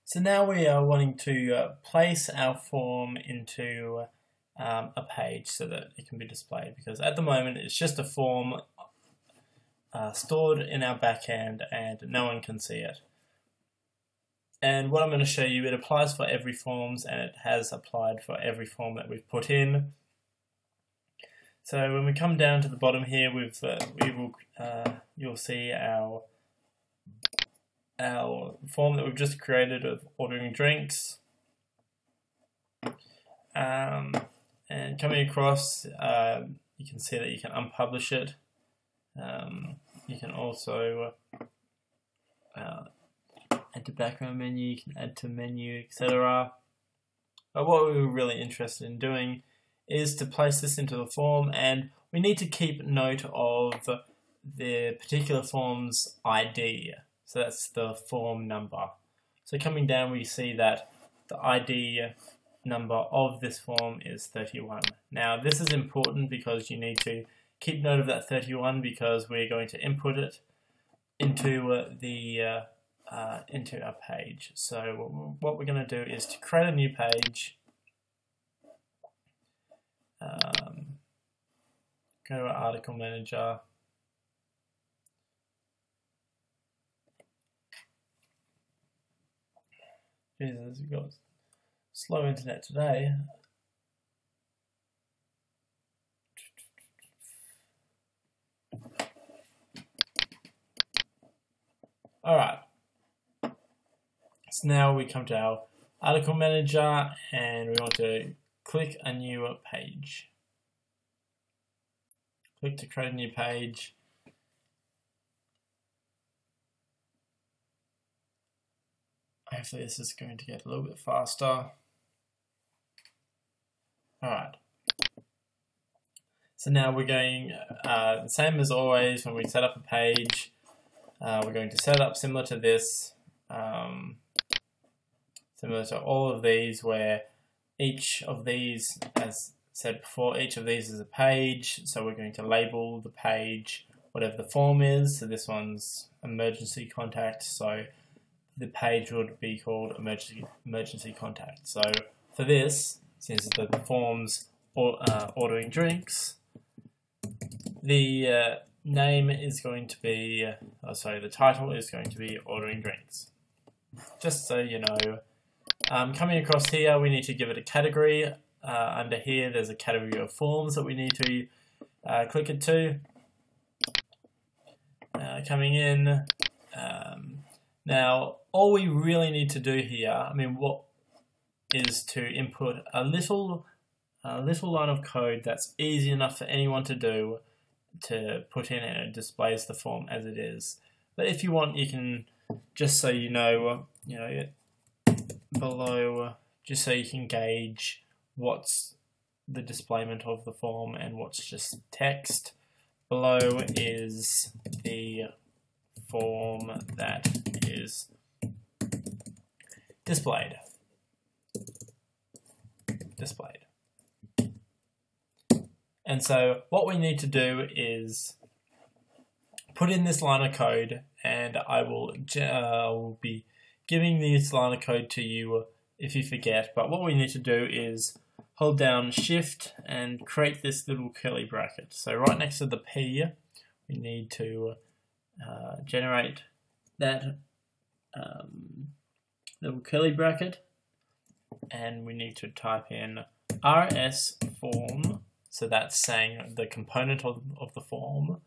So now we are wanting to place our form into a page so that it can be displayed, because at the moment it's just a form stored in our backend and no one can see it. And what I'm going to show you, it applies for every forms, and it has applied for every form that we've put in. So when we come down to the bottom here, you'll see our form that we've just created of ordering drinks. And coming across, you can see that you can unpublish it. You can also add to background menu, you can add to menu, etc. But what we were really interested in doing is to place this into the form, and we need to keep note of the particular form's ID. So that's the form number. So coming down, we see that the ID number of this form is 31. Now this is important because you need to keep note of that 31, because we're going to input it into into our page. So what we're going to do is to create a new page. Go to our article manager. Jesus, we've got slow internet today. Alright. So now we come to our article manager and we want to click a new page. Click to create a new page. Hopefully this is going to get a little bit faster. Alright. So now we're going, same as always when we set up a page, we're going to set it up similar to this, similar to all of these, where each of these, as said before, each of these is a page. So we're going to label the page whatever the form is. So this one's emergency contact, so the page would be called emergency contact. So for this, since the form's ordering drinks, the name is going to be, the title is going to be ordering drinks. Just so you know. Coming across here, we need to give it a category. Under here, there's a category of forms that we need to click it to. Coming in, now all we really need to do here, is to input a little line of code that's easy enough for anyone to do, to put in, and it displays the form as it is. But if you want, you can, just so you know, below, just so you can gauge what's the displayment of the form and what's just text. Below is the form that is displayed. And so what we need to do is put in this line of code, and I will be giving this line of code to you if you forget. But what we need to do is hold down Shift and create this little curly bracket. So right next to the P, we need to generate that little curly bracket, and we need to type in rs form. So that's saying the component of the form,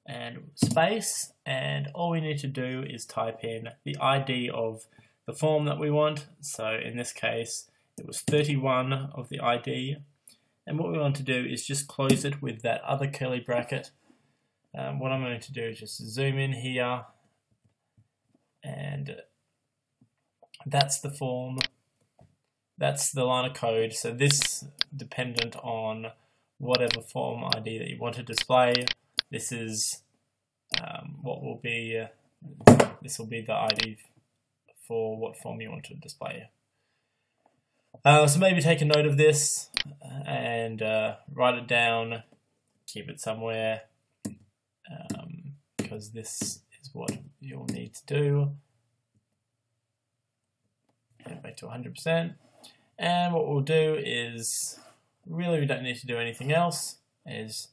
and space, and all we need to do is type in the ID of the form that we want. So in this case, it was 31 of the ID, and what we want to do is just close it with that other curly bracket. What I'm going to do is just zoom in here, and that's the form. That's the line of code. So this, dependent on whatever form ID that you want to display, this is what will be. This will be the ID for what form you want to display. So maybe take a note of this and write it down. Keep it somewhere, because this is what you'll need to do. back to 100%. And what we'll do is, really we don't need to do anything else, is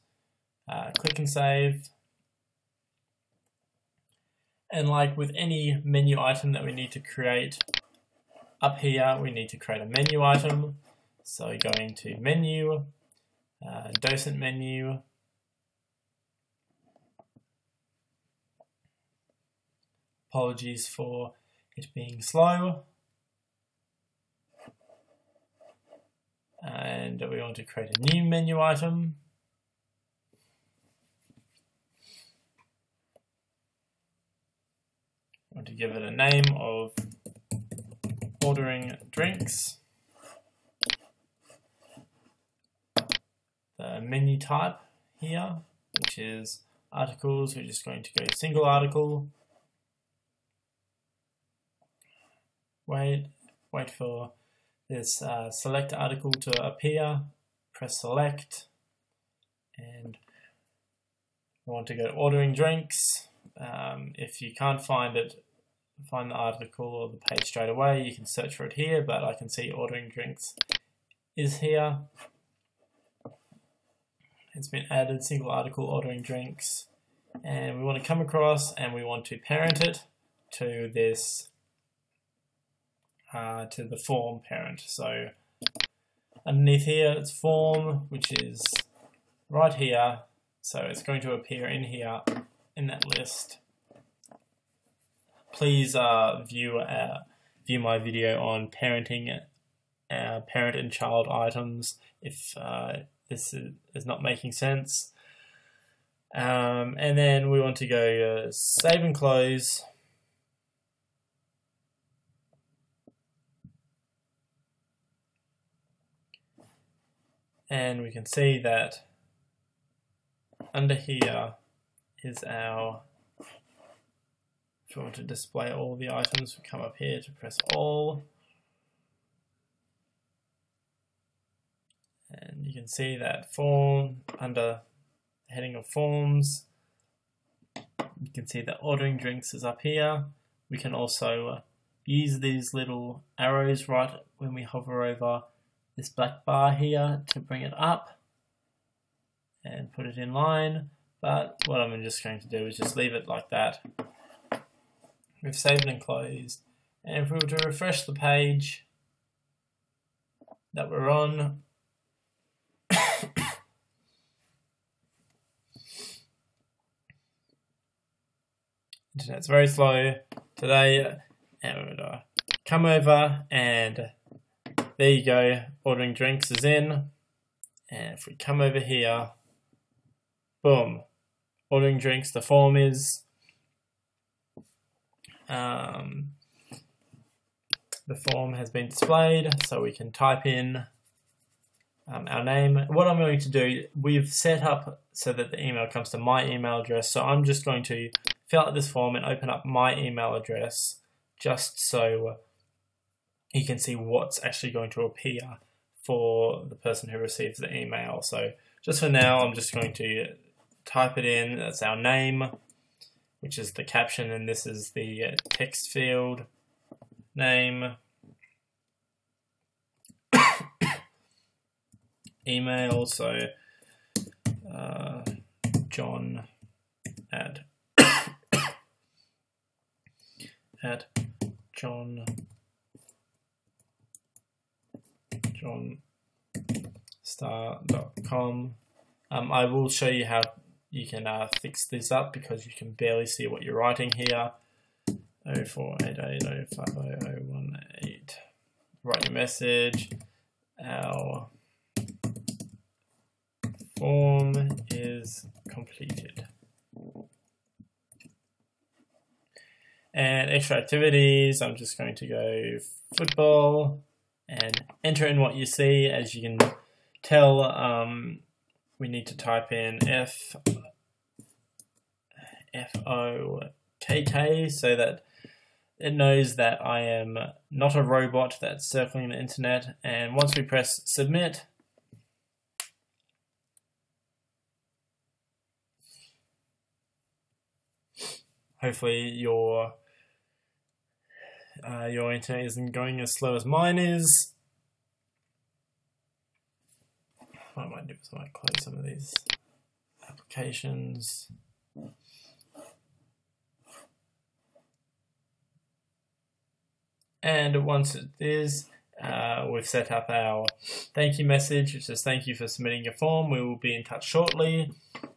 click and save. And like with any menu item that we need to create, up here we need to create a menu item. So going to menu, docent menu, apologies for it being slow, and we want to create a new menu item. I want to give it a name of ordering drinks. The menu type here, which is articles, we're just going to go single article. Wait for this select article to appear, press select, and we want to go to ordering drinks. If you can't find the article or the page straight away, you can search for it here, but I can see ordering drinks is here. It's been added, single article ordering drinks, and we want to come across and we want to parent it to this to the form parent. So underneath here it's form, which is right here, so it's going to appear in here in that list. Please view my video on parenting parent and child items if this is not making sense. And then we want to go save and close. And we can see that under here is our, if we want to display all the items, we come up here to press all. And you can see that form, under the heading of forms, you can see that ordering drinks is up here. We can also use these little arrows right when we hover over this black bar here to bring it up and put it in line, but what I'm just going to do is just leave it like that. We've saved and closed, and if we were to refresh the page that we're on, internet's very slow today, and we'll come over and there you go, ordering drinks is in, and if we come over here, boom, ordering drinks, the form is, the form has been displayed, so we can type in our name. What I'm going to do, we've set up so that the email comes to my email address, so I'm just going to fill out this form and open up my email address just so you can see what's actually going to appear for the person who receives the email. So just for now, I'm just going to type it in. That's our name, which is the caption, and this is the text field name. Email, so John at johnstar.com. I will show you how you can fix this up because you can barely see what you're writing here. 0488050018. Write your message. Our form is completed. And extra activities, I'm just going to go football and enter in what you see. As you can tell, we need to type in FOKK so that it knows that I am not a robot that's circling the internet. And once we press submit, hopefully your your internet isn't going as slow as mine is. What I might do is I might close some of these applications. And once it is, we've set up our thank you message. It says thank you for submitting your form. We will be in touch shortly,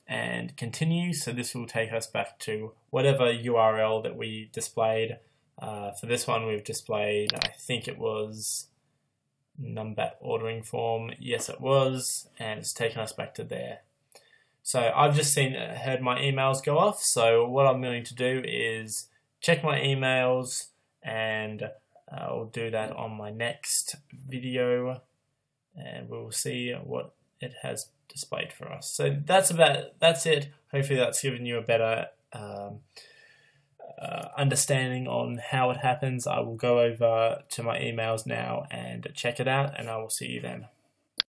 and continue. So this will take us back to whatever URL that we displayed. For this one, we've displayed, I think it was Numbat ordering form. Yes, it was, and it's taken us back to there. So I've just heard my emails go off. So what I'm going to do is check my emails, and I'll do that on my next video, and we'll see what it has displayed for us. So that's it. Hopefully that's given you a better understanding on how it happens. I will go over to my emails now and check it out, and I will see you then.